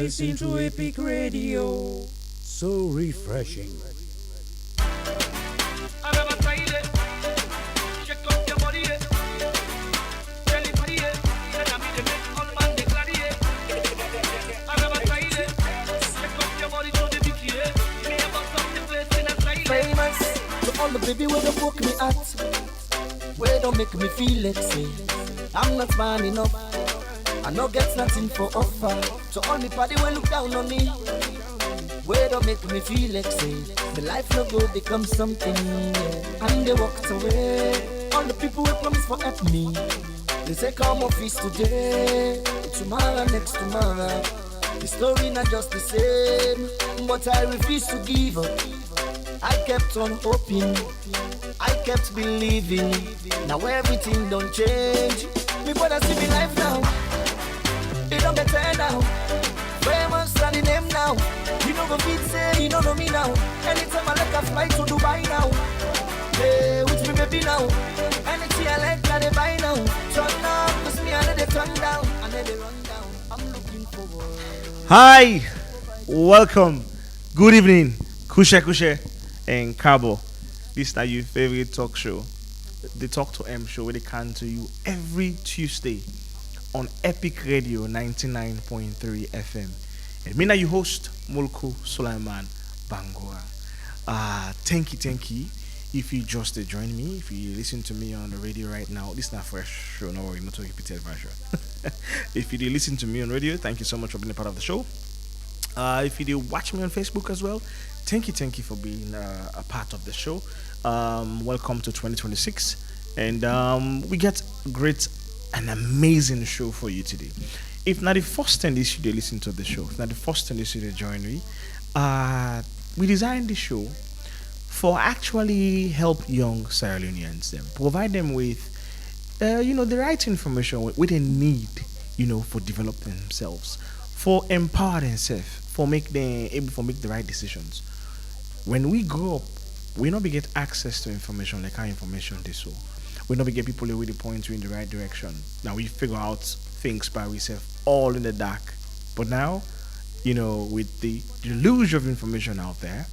listen to Epic Radio. So refreshing. Famous to all the baby where they book me at, where don't make me feel like say I'm not man enough. I no get nothing for offer. To all the party where look down on me, where don't make me feel like say the life no go become something. Yeah. And they walked away. All the people who promise for help me, they say come office today, tomorrow, next tomorrow. The story not just the same, but I refuse to give up. I kept on hoping, I kept believing. Now everything don't change. Me brother see me life now, it don't better now. Famous and the name now. You know go fit say you don't know me now. Anytime I like a fly to Dubai now, hey, with me baby now. Anything I like I they buy now. Turn down, cause me I know they turn down, and then they run down. I'm looking forward. Hi, welcome, good evening, Kushe and Cabo. This is your favorite talk show, the Talk to M show, where they come to you every Tuesday on Epic Radio 99.3 FM. And me now your host, Mulku Sulaiman Bangora. Thank you. If you just join me, if you listen to me on the radio right now, this is not fresh show, no worry, not a repeated version. If you did listen to me on radio, thank you so much for being a part of the show. If you did watch me on Facebook as well, thank you for being a part of the show. Welcome to 2026, and we get great and amazing show for you today. If not the first time this you listen to the show, if not the first time this you join me, we designed the show for actually help young Sierra Leoneans, them provide them with the right information what they need, for developing themselves, for empower themselves, for make them able to make the right decisions. When we grow up, we not be get access to information like our information this so. We not be get people who will point you in the right direction. Now we figure out things by ourselves all in the dark. But now, with the deluge of information out there,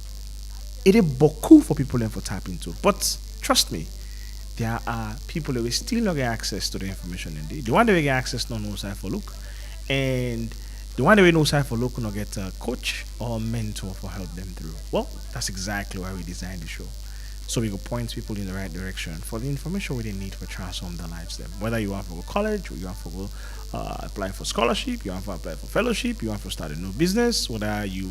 it is beaucoup for people to tap into. But trust me, there are people who will still not get access to the information indeed. The one that will get access don't know side for look. And the one that will know side for look will not get a coach or mentor for help them through. Well, that's exactly why we designed the show. So we go point people in the right direction for the information we they need for transform their lives. Them, whether you want to go to college, or you want to go apply for scholarship, you want to apply for fellowship, you want to start a new business, whether you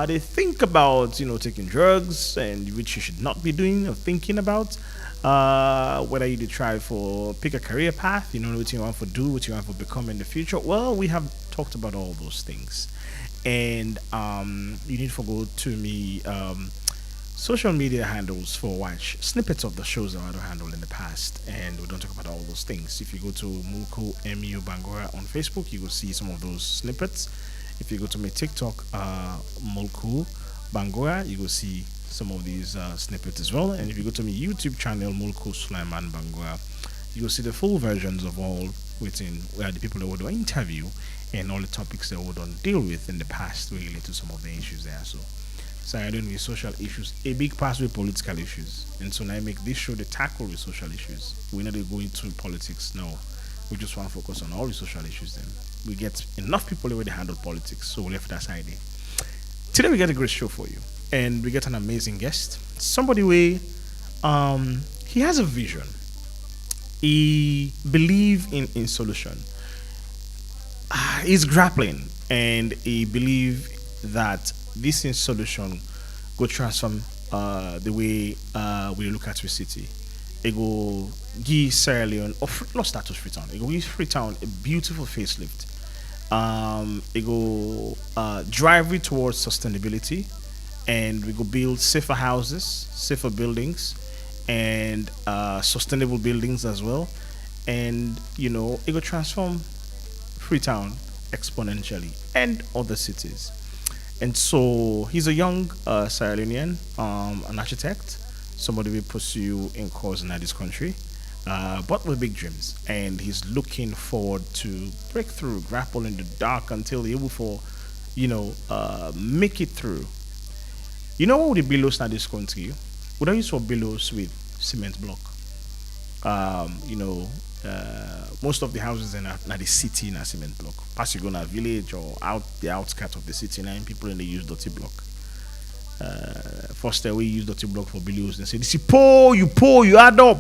they think about taking drugs and which you should not be doing or thinking about, whether you try for pick a career path, what you want to do, what you want to become in the future. Well, we have talked about all those things, and you need to go to me. Social media handles for watch snippets of the shows that I handled in the past, and we don't talk about all those things. If you go to Mulku MU Bangora on Facebook, you will see some of those snippets. If you go to my TikTok, Mulku Bangora, you will see some of these snippets as well. And if you go to my YouTube channel, Mulku Sulaiman Bangora, you will see the full versions of all within where the people that would interview and all the topics that we would deal with in the past related to some of the issues there. So I don't with social issues, a big part with political issues. And so now I make this show the tackle with social issues. We're not going into politics, no. We just want to focus on all the social issues then. We get enough people where they handle politics, so we left that side there. Today we get a great show for you. And we get an amazing guest. Somebody where he has a vision. He believes in solution. He's grappling and he believes that this in solution go transform the way we look at the city. It go give Sierra Leone, or not status Freetown. It go give Freetown a beautiful facelift. It go drive it towards sustainability, and we go build safer houses, safer buildings, and sustainable buildings as well. And it go transform Freetown exponentially and other cities. And so he's a young Sierra Leonean, an architect, somebody will pursue in cause in this country, but with big dreams. And he's looking forward to break through, grapple in the dark until he's able for make it through. You know what would the billows now this country? We don't use for billows with cement block. Most of the houses in the city in a cement block. Pass you go to a village or out the outskirts of the city, now people in they use dirty block. First we use dirty block for billows. They say, "This is poor, you add up.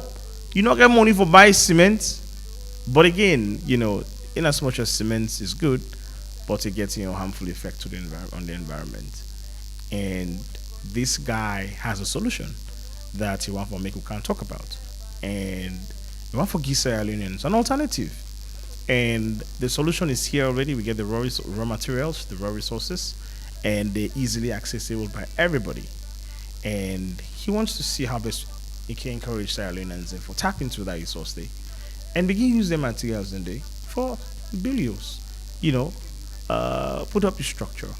You not get money for buy cement." But again, in as much as cement is good, but it gets harmful effect to on the environment. And this guy has a solution that he want for make we can talk about, and we want for give Sierra Leoneans an alternative. And the solution is here already. We get the raw materials, the raw resources, and they're easily accessible by everybody. And he wants to see how best he can encourage Sierra Leoneans for tap into that resource day and begin use the materials in day for billions. Put up the structure,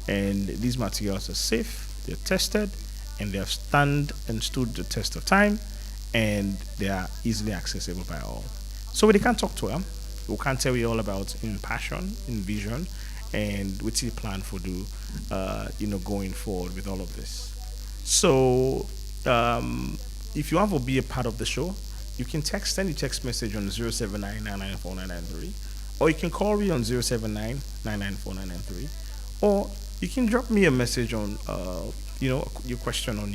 and these materials are safe, they're tested, and they have stood the test of time, and they are easily accessible by all. So we can talk to him. We can tell you all about in passion, in vision, and what he plan for do, going forward with all of this. So if you want to be a part of the show, you can send a text message on 079-994-993, or you can call me on 079-994-993, or you can drop me a message on your question on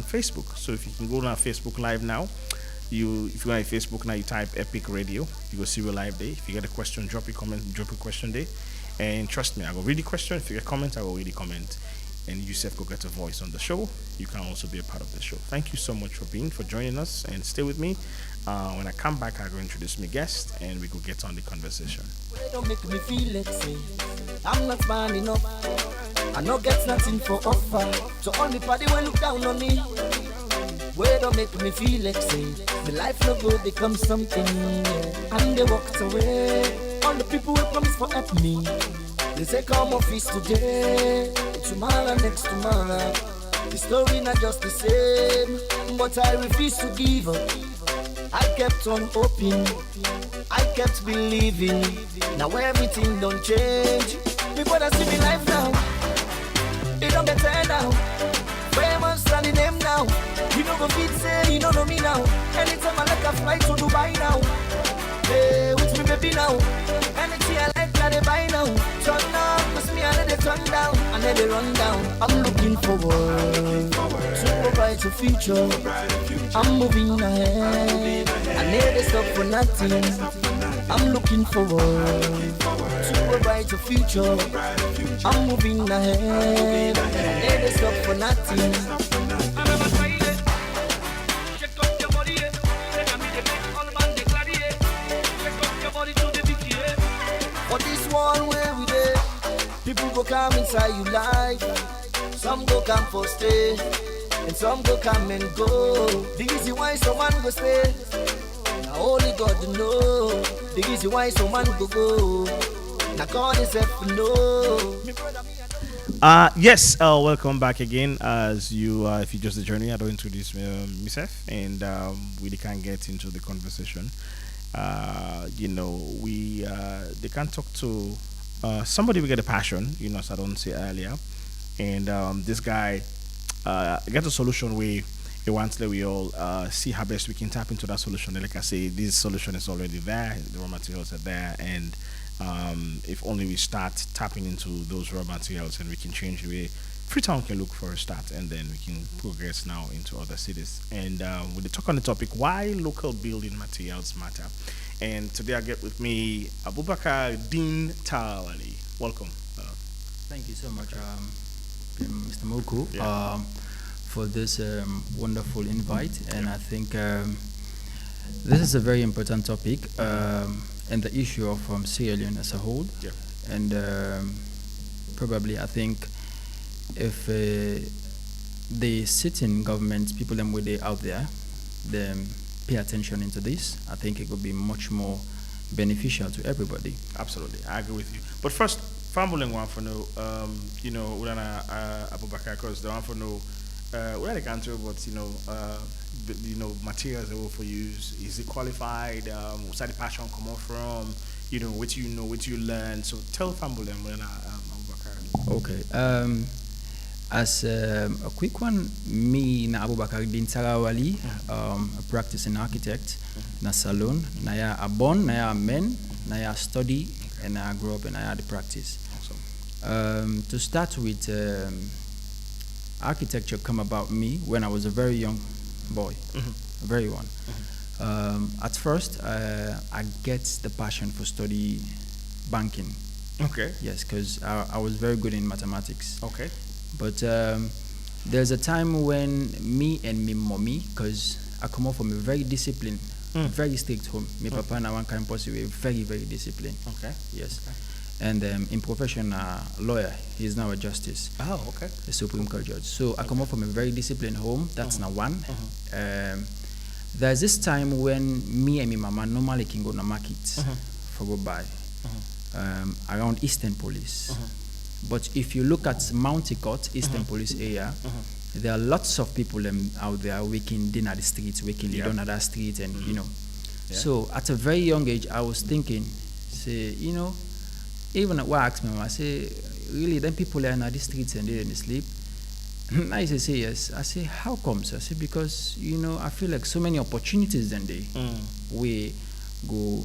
Facebook. So if you can go to our Facebook Live now, if you go on Facebook now, you type Epic Radio, you will see a live day. If you get a question, drop a question there, and trust me, I will read the question. If you get a comment, I will read the comment, and you said go get a voice on the show. You can also be a part of the show. Thank you so much for joining us, and stay with me. When I come back, I will introduce my guest, and we will get on the conversation. Don't make me feel like say I'm not man enough. I no get nothing for offer. So only party will look down on me. Where don't make me feel like say my life no go become something. And they walked away. All the people will promise for help me. They say come office today, tomorrow next tomorrow. The story not just the same, but I refuse to give up. I kept on hoping, I kept believing. Now everything don't change. Me brother see me life now. It don't better now. Famous and the name now. You don't go fit say you don't know me now. Anytime I like a flight to Dubai now. Hey, with me baby now. Anything I like that they buy now. Turn down, cause me I let it turn down. And let it run down. I'm looking forward to a brighter future. I'm moving ahead. I never stop for nothing. I'm looking forward to a brighter future. I'm moving ahead. I never stop for nothing. For this one where we live, people go come inside you life. Some go come for stay, and some go come and go. The easy why someone go stay. Now only God know. The easy why someone go. Now God is help know. Yes, welcome back again. As you, if you just journey, I don't introduce myself, and we can get into the conversation. They can talk to somebody we get a passion, as I don't say earlier, and this guy get a solution where he wants that we all see how best we can tap into that solution. And like I say, this solution is already there, the raw materials are there, and if only we start tapping into those raw materials, and we can change the way Freetown can look for a start, and then we can progress now into other cities. And with the talk on the topic, why local building materials matter. And today I get with me Abubakar Dean Tawali. Welcome. Thank you so much, Mr. Moku, for this wonderful invite. And I think this is a very important topic, and the issue of Sierra Leone as a whole. Yeah. And probably, I think, if the sitting government, people them with they out there, them pay attention into this, I think it would be much more beneficial to everybody. Absolutely, I agree with you. But first, Fambuling one for no, Urana Abubakar, because the one for no, where they can tell, but materials they will for use. Is it qualified? Where's the passion come out from? What you learn. So tell Fambuling, Urana Abubakar. Okay. As a quick one, me na Abubakar bin Tarawali, a practicing architect, na salon, na ya a born, na ya a men, na ya study, and I grew up and I had the practice. To start with, architecture come about me when I was a very young boy, very one. At first, I get the passion for study banking. Okay. Yes, because I was very good in mathematics. Okay. But there's a time when me and me mommy, because I come out from a very disciplined, very strict home. My papa and one kind of we very, very disciplined. Okay. Yes. And in profession, lawyer. He's now a justice. Oh, okay. A Supreme Court judge. So I come out from a very disciplined home. That's now one. There's this time when me and my mama normally can go to market for go buy around Eastern Police. But if you look at Mount Ecot, Eastern Police area, there are lots of people out there working dinner at the streets, working down at that street, and you know. Yeah. So at a very young age, I was thinking, say, you know, even when I asked my mama, I say, really, then people are in the streets and they sleep. I say yes. I say, how come? So I say, because, you know, I feel like so many opportunities then they we go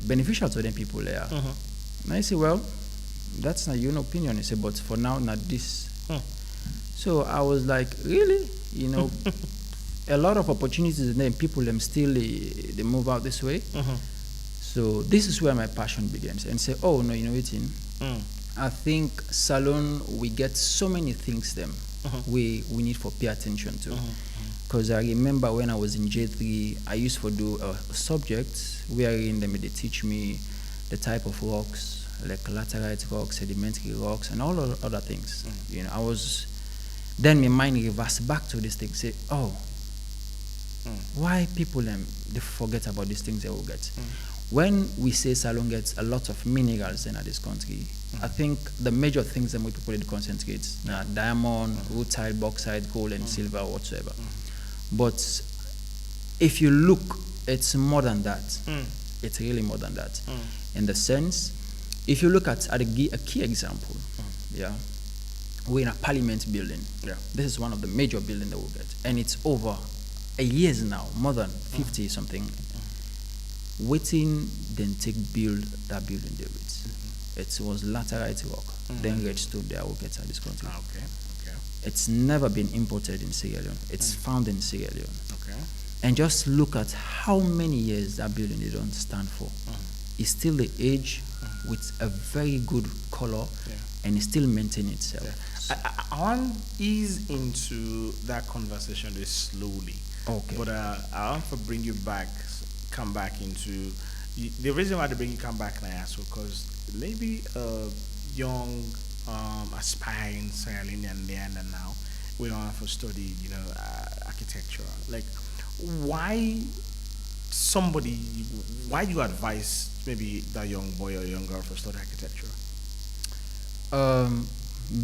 beneficial to them people there. And I say, well, that's not your opinion. I say, but for now, not this. So I was like, really? You know, a lot of opportunities and then people them still they move out this way. So this is where my passion begins. And say, oh no, you know what? I think salon we get so many things them we need for pay attention to. Because I remember when I was in J3, I used to do a subject wherein they teach me the type of rocks, like laterite rocks, sedimentary rocks, and all other things. You know, then my mind reversed back to this thing. Say, oh, why people they forget about these things they will get. When we say Salon gets a lot of minerals in this country, I think the major things that we people concentrate now diamond, rutile, bauxite, gold, and silver, whatsoever. But if you look, it's more than that. It's really more than that. In the sense, if you look at a key example, we're in a parliament building. This is one of the major buildings that we'll get. And it's over a years now, more than 50 something. Waiting, then take build that building there with. It was laterite rock, then redstone there will get at this country. Okay. It's never been imported in Sierra Leone. It's found in Sierra Leone. Okay. And just look at how many years that building they don't stand for. It's still the age with a very good color and it still maintains itself. I want to ease into that conversation very slowly. Okay. But I want to bring you back, come back into the reason why they bring you come back now, so because maybe a young aspiring Sierra Leonean Leander now we don't have to study, you know, architecture. Like, why you advise maybe that young boy or young girl for study architecture?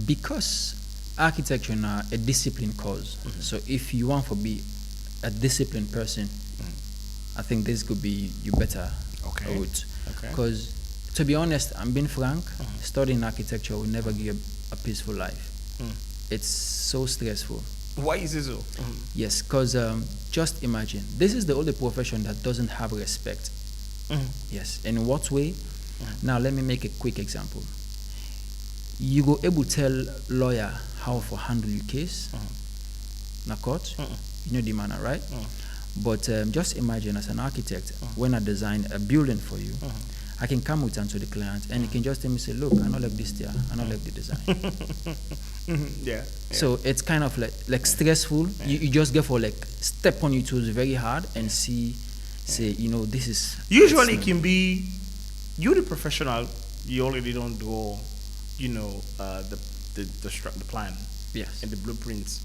Because architecture now a discipline course. So if you want to be a disciplined person, I think this could be you better route. Because to be honest, I'm being frank, studying architecture will never give you a peaceful life. It's so stressful. Why is it so? Yes, because just imagine, this is the only profession that doesn't have respect. Yes, in what way? Now let me make a quick example. You go able to tell lawyer how to handle your case, na court, you know the manner, right? But just imagine as an architect, when I design a building for you, I can come with to the client and he can just tell me, say, look, I don't like this there, I don't like the design. So it's kind of like stressful. You just get for like step on your toes very hard and say, you know, this is... Usually it can be, you the professional, you already don't do, you know, the plan and the blueprints,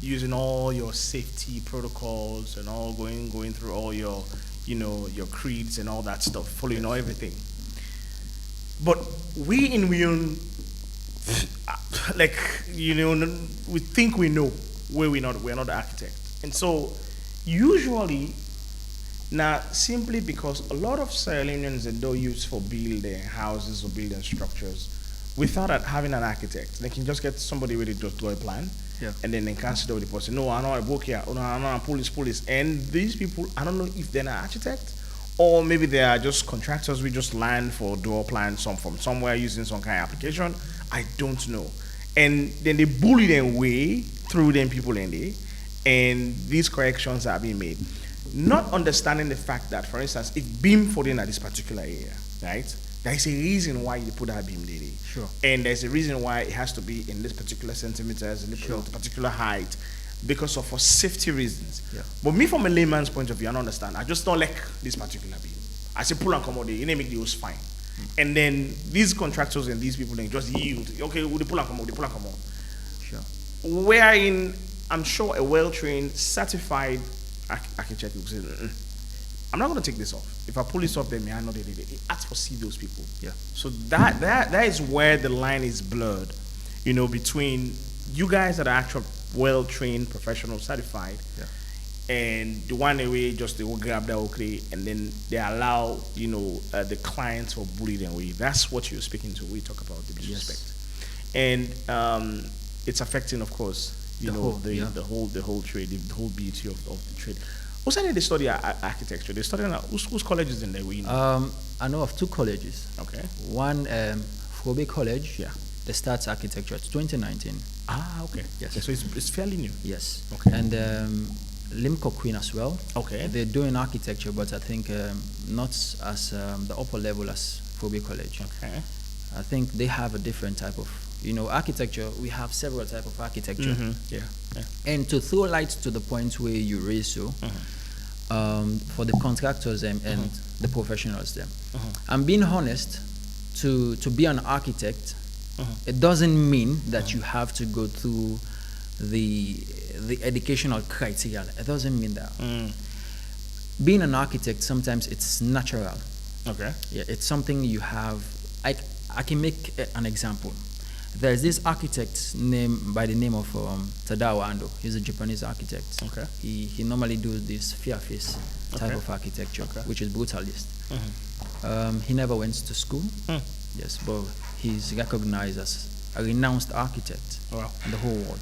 using all your safety protocols and all going through all your, you know, your creeds and all that stuff, following everything. But we own, like, you know, we think we know where we're not the architect. And so usually now, simply because a lot of Sierra Leoneans that don't use for build their houses or building structures, without having an architect, they can just get somebody with just draw a plan. Yeah. And then they consider with the person. No, I know I book here. Oh, no, I know I'm police. And these people, I don't know if they're an architect or maybe they are just contractors. We just land for door plans from somewhere using some kind of application. I don't know. And then they bully them way through them people in there. And these corrections are being made. Not understanding the fact that, for instance, if beam falling at this particular area, right? There is a reason why you put that beam there. Sure. And there's a reason why it has to be in this particular centimeters, in this particular height, because of for safety reasons. Yeah. But me, from a layman's point of view, I don't understand. I just don't like this particular beam. I say pull and come out there, you need to make the house fine. And then these contractors and these people, they just yield. Okay, we'll pull and come out, they pull and come out. Sure. Wherein, I'm sure a well-trained, certified architect will say, I'm not going to take this off. If I pull this off, then I know they did it. It has to see those people. Yeah. So that is where the line is blurred, between you guys that are actual well-trained, professional, certified, and the one away just they will grab that okay, and then they allow the clients to bully them away. That's what you're speaking to. We talk about the disrespect, and it's affecting, of course, the whole trade, the whole beauty of the trade. Who said they study architecture? They study whose colleges in there? I know of two colleges. Okay. One, Fobe College. Yeah. They start architecture. It's 2019. Ah, okay. Yes. Okay, so it's fairly new. Yes. Okay. And Limco Queen as well. Okay. They're doing architecture, but I think not as the upper level as Fobe College. Okay. I think they have a different type of, architecture. We have several type of architecture. Mm-hmm. Yeah. And to throw light to the point where you raise so, for the contractors and the professionals there, I'm being honest, to be an architect, it doesn't mean that you have to go through the educational criteria. It doesn't mean that. Being an architect, sometimes it's natural. Okay. Yeah, it's something you have. I can make an example. There's this architect by the name of Tadao Ando. He's a Japanese architect. Okay. He normally does this fear face type of architecture, which is brutalist. He never went to school. Yes, but he's recognized as a renowned architect in the whole world.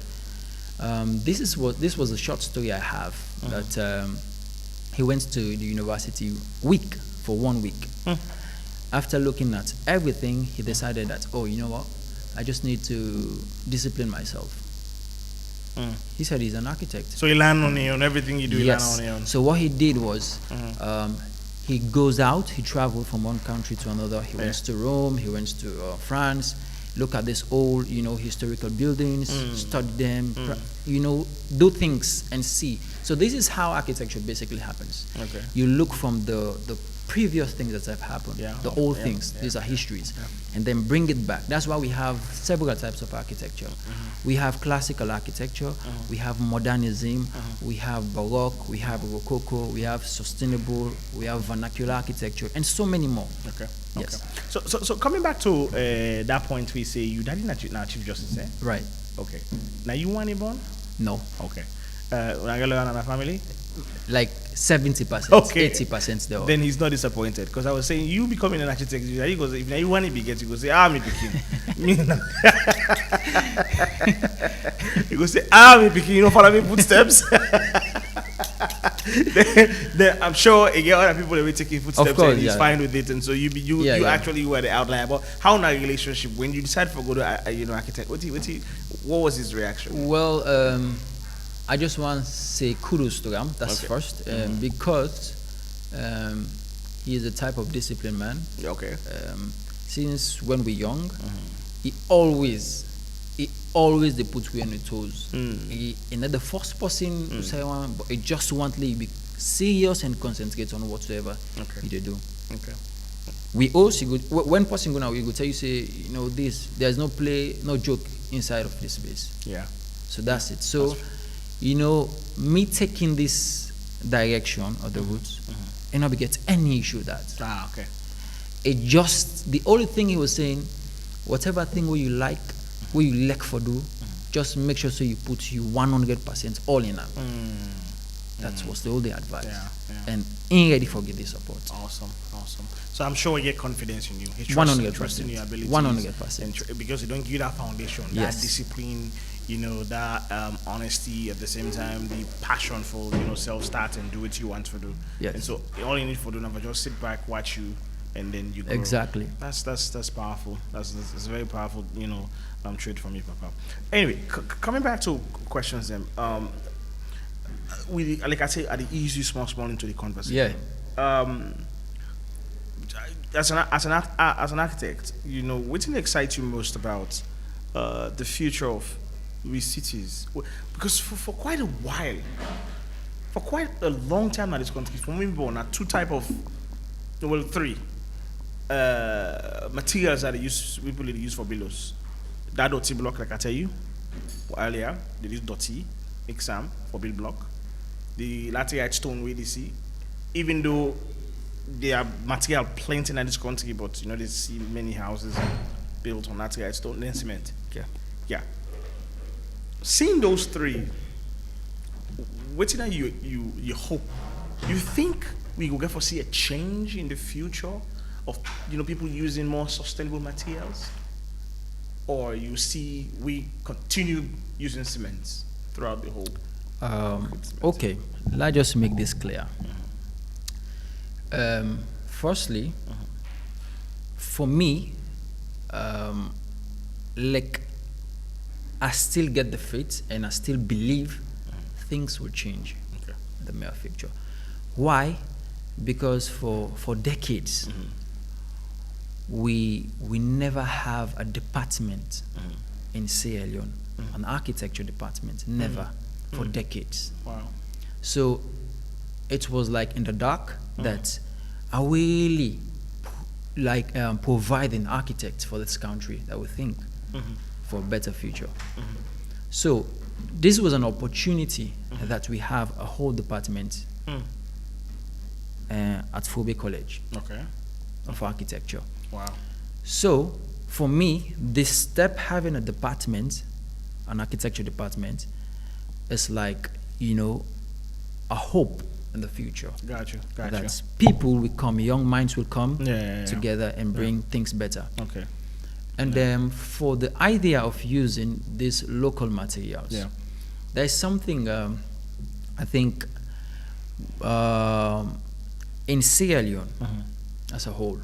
This was a short story I have that he went to the university for 1 week. After looking at everything, he decided that, you know what? I just need to discipline myself. He said he's an architect. So you learn on your own, everything you do, you learn on your own. So what he did was, he goes out, he traveled from one country to another. He went to Rome, he went to France, look at this old, historical buildings, study them, do things and see. So this is how architecture basically happens. Okay. You look from the previous things that have happened, the old things, these are histories, and then bring it back. That's why we have several types of architecture. We have classical architecture, we have modernism, we have Baroque, we have Rococo, we have sustainable, we have vernacular architecture, and so many more. Okay. Yes. So coming back to that point, we say you daddy now Chief Justice, eh? Right. Okay. Now you want it born? No. Okay. Una family? Like 70%, Okay. 80% there. Then he's not disappointed because I was saying you becoming an architect. He goes, if you want to be get, you go say me picking. He go say me picking. Follow me footsteps. then I'm sure again other people that will taking footsteps course, and he's fine with it, and so you actually were the outlier. But how in a relationship when you decide to go to architect? What was his reaction? Well, I just want to say kudos to him. That's first, because he is a type of disciplined man. Okay. Since when we're young, he always they put you on the toes. He not the first person to say one, but he just want to be serious and concentrate on whatsoever he do. Okay. We also when person go now, we go tell you say there's no play, no joke inside of this space. Yeah. So that's it. So. Me taking this direction of the roots, and not get any issue with that. Okay. It just the only thing he was saying, whatever thing where you like for do, just make sure so you put you 100% all in that. That was the only advice. Yeah. And ain't ready for this support. Awesome. So I'm sure he get confidence in you. He 100%. trust in your abilities. 100%. And because you don't give you that foundation, Yes. that discipline, that honesty, at the same time, the passion for, self-start and do what you want to do. Yes. And so all you need for do now is just sit back, watch you, and then you grow. Exactly. That's powerful. That's a very powerful, trait from you, Papa. Anyway, coming back to questions, then, we, like I say, are the easy small into the conversation. Yeah. As an architect, what excites you most about the future of these cities? Because for quite a while, for quite a long time in this country, for me, born are three materials that people use for billows. That dotty block, like I tell you earlier, they use dotty, exam for build block. The laterite stone we see, even though there are material plenty in this country, but they see many houses built on laterite stone, then cement. Yeah. Seeing those three, what you hope? You think we will get to see a change in the future of people using more sustainable materials, or you see we continue using cement throughout the whole? Okay, let's just make this clear. Firstly, for me, I still get the faith and I still believe things will change in the near future. Why? Because for decades, we never have a department in Sierra Leone, an architecture department, never, for decades. Wow. So it was like in the dark that are really providing architects for this country that we think for a better future. So this was an opportunity that we have a whole department at Fobe College of Architecture. Wow. So for me, this step having a department, an architecture department, is like, a hope in the future. Gotcha. That people will come, young minds will come Yeah. together and bring things better. Okay. And for the idea of using these local materials, there's something I think in Sierra Leone as a whole,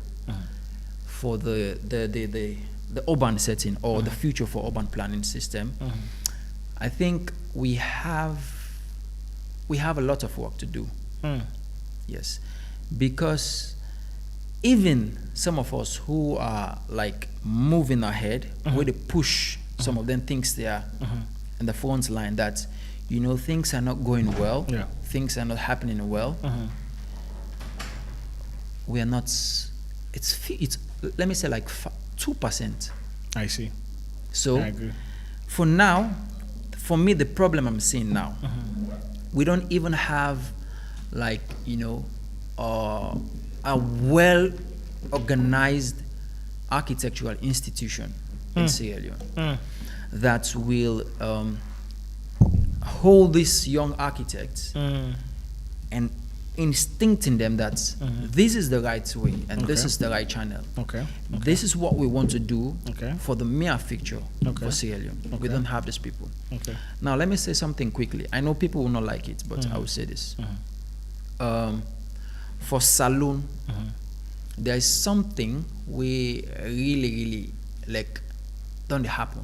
for the urban setting or the future for urban planning system, I think we have a lot of work to do. Yes, because even some of us who are like moving ahead, where they push some of them things they are in the front line that things are not going well, things are not happening well. We are not. It's let me say like 2%. I see. So I agree. for now, for me, the problem I'm seeing now, we don't even have like a well organized architectural institution in Sierra Leone that will hold these young architects and instincting them that this is the right way and this is the right channel. This is what we want to do for the mere future for Sierra Leone. We don't have these people. Now let me say something quickly. I know people will not like it, but I will say this. For Saloon, there is something we really like don't happen.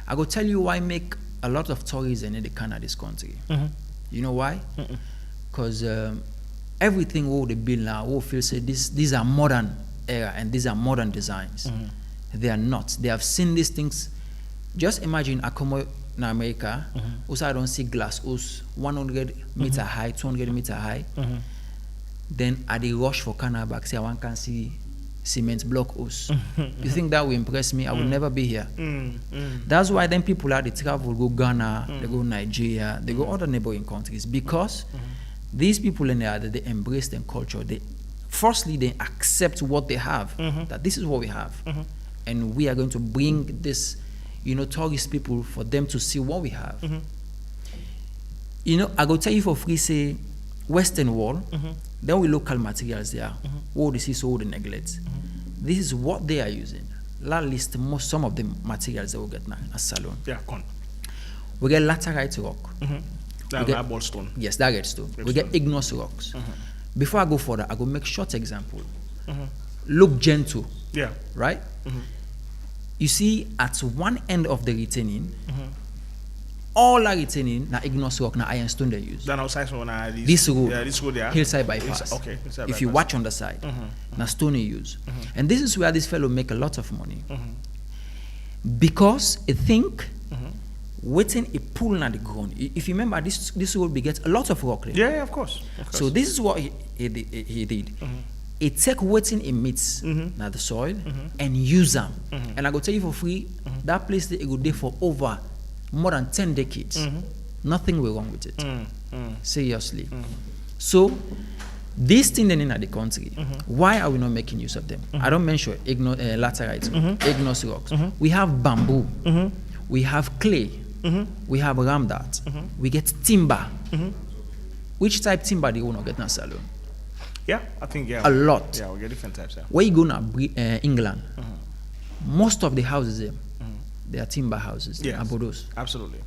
I go tell you why make a lot of tourism in the Canada this country. You know why? Because everything we build now, we feel say these are modern era and these are modern designs. They are not. They have seen these things. Just imagine Akomo in America, also I don't see glass house 100 meter high, 200 meter high. Then at the rush for Canada back, say I want can see cement block house. You think that will impress me? I will never be here. That's why then people are they travel, go Ghana, they go Nigeria, they go other neighboring countries because these people in there they embrace their culture. They accept what they have. That this is what we have, and we are going to bring this, tourist people for them to see what we have. I go tell you for free, say, Western Wall, then we local materials there. All this is all the neglect. This is what they are using. La list some of the materials that we get now as salon. Yeah, con. We get laterite rock. That ball stone. Yes, that red stone. We get igneous rocks. Before I go further, I go make short example. Look gentle. Yeah. Right? You see, at one end of the retaining, all our retaining, na igneous rock, na iron stone they use. Then outside so This road, this road there. hillside bypass. Okay, hillside if you bypass. watch on the side, na stone you use. And this is where this fellow make a lot of money. Because I think waiting a pool na the ground. If you remember, this road begets a lot of rock there. Yeah, of course. So this is what he did. He take waiting in meats na the soil and use them. And I go tell you for free, that place they go there for over more than 10 decades. Nothing will wrong with it. Seriously. So these things in the country, why are we not making use of them? I don't mention laterite, igneous rocks. We have bamboo, we have clay, we have ramdat, we get timber. Which type timber do you want to get in a salon? Yeah, I think A lot. Yeah, we get different types. Yeah. Where you go now, England, most of the houses there, they are timber houses. Yes. About those. Absolutely.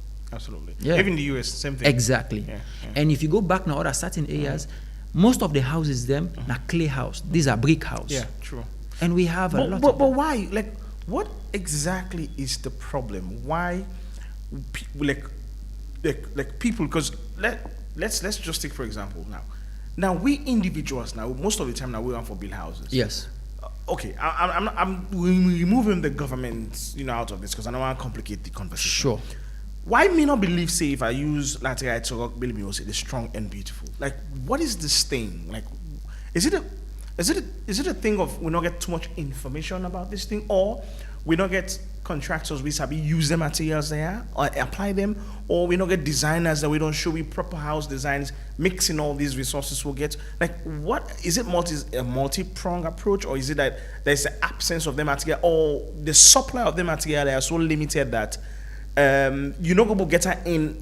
Yeah. Even the US, same thing. Exactly. Yeah. And if you go back now, other certain areas, most of the houses them are clay house. These are brick house. Yeah, true. And we have a lot But of them. why? Like, what exactly is the problem? Why, like people? Because let's just take for example now. Now we individuals now most of the time now we want for build houses. Yes. Okay, I'm removing the government out of this because I don't want to complicate the conversation. Sure. Why me not believe say if I use laterite to rock build me will say it's strong and beautiful? Like, what is this thing? Like, is it a thing of we not get too much information about this thing, or we not get contractors we sabi use the materials there or apply them, or we not get designers that we don't show we proper house designs mixing all these resources we'll get? Like, what is it? A multi-pronged approach, or is it that there's the absence of the material, or the supply of the material they are so limited that you not go get her in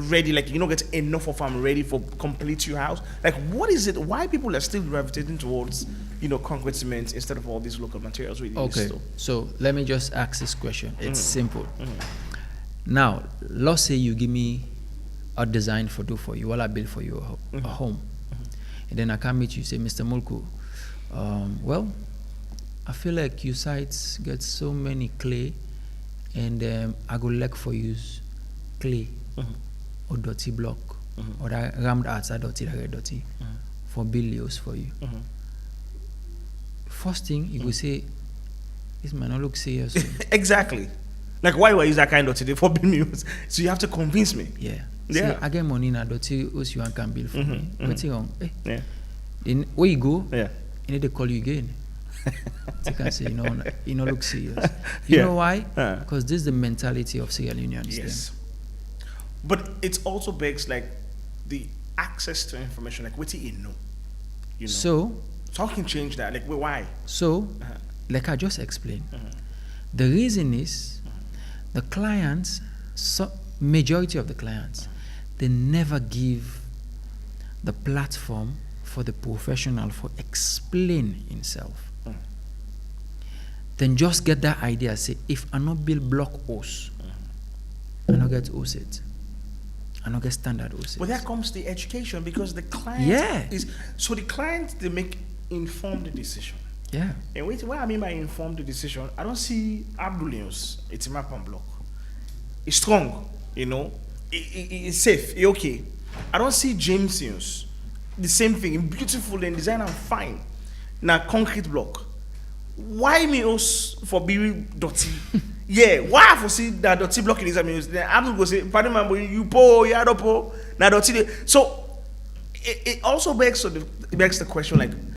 ready, like you not get enough of them ready for complete your house? Like, what is it? Why people are still gravitating towards concrete cement instead of all these local materials we use? Okay. So let me just ask this question. It's simple. Now, let's say you give me a design for you, while I build for you a home, and then I come meet you, say, Mr. Mulku, well, I feel like your sites get so many clay, and I go like for use clay or dirty block or that rammed outside dirty for billions for you. First thing you go say, this might not look serious. Exactly. Like, why were you that kind of today for billions? So you have to convince me. Yeah. Yeah. See, I get money now, dirty you can build for me. What's wrong? Yeah. Then where you go, Yeah. you need to call you again. They can say, you know, look serious. You Yeah. know why? Because this is the mentality of Sierra Leoneans. Yes. But it also begs like the access to information. Like, what do you know? So how can change that? Like, why? So, like I just explained, the reason is the clients, majority of the clients, they never give the platform for the professional for explain himself. Then just get that idea, say, if I not build block house, I not get house it. I not get standard house. But that comes the education, because the client the client, they make informed decision. Yeah. And what I mean by informed decision, I don't see Abdullius, it's a map on block. It's strong, it's safe, it's okay. I don't see Jamesians, the same thing, beautiful and design and fine. Now concrete block. Why me us for being dirty? Yeah, why for see that dirty block in this? Then Abdul go say, pardon me, you po, you po, now dirty. So it also begs the question, like,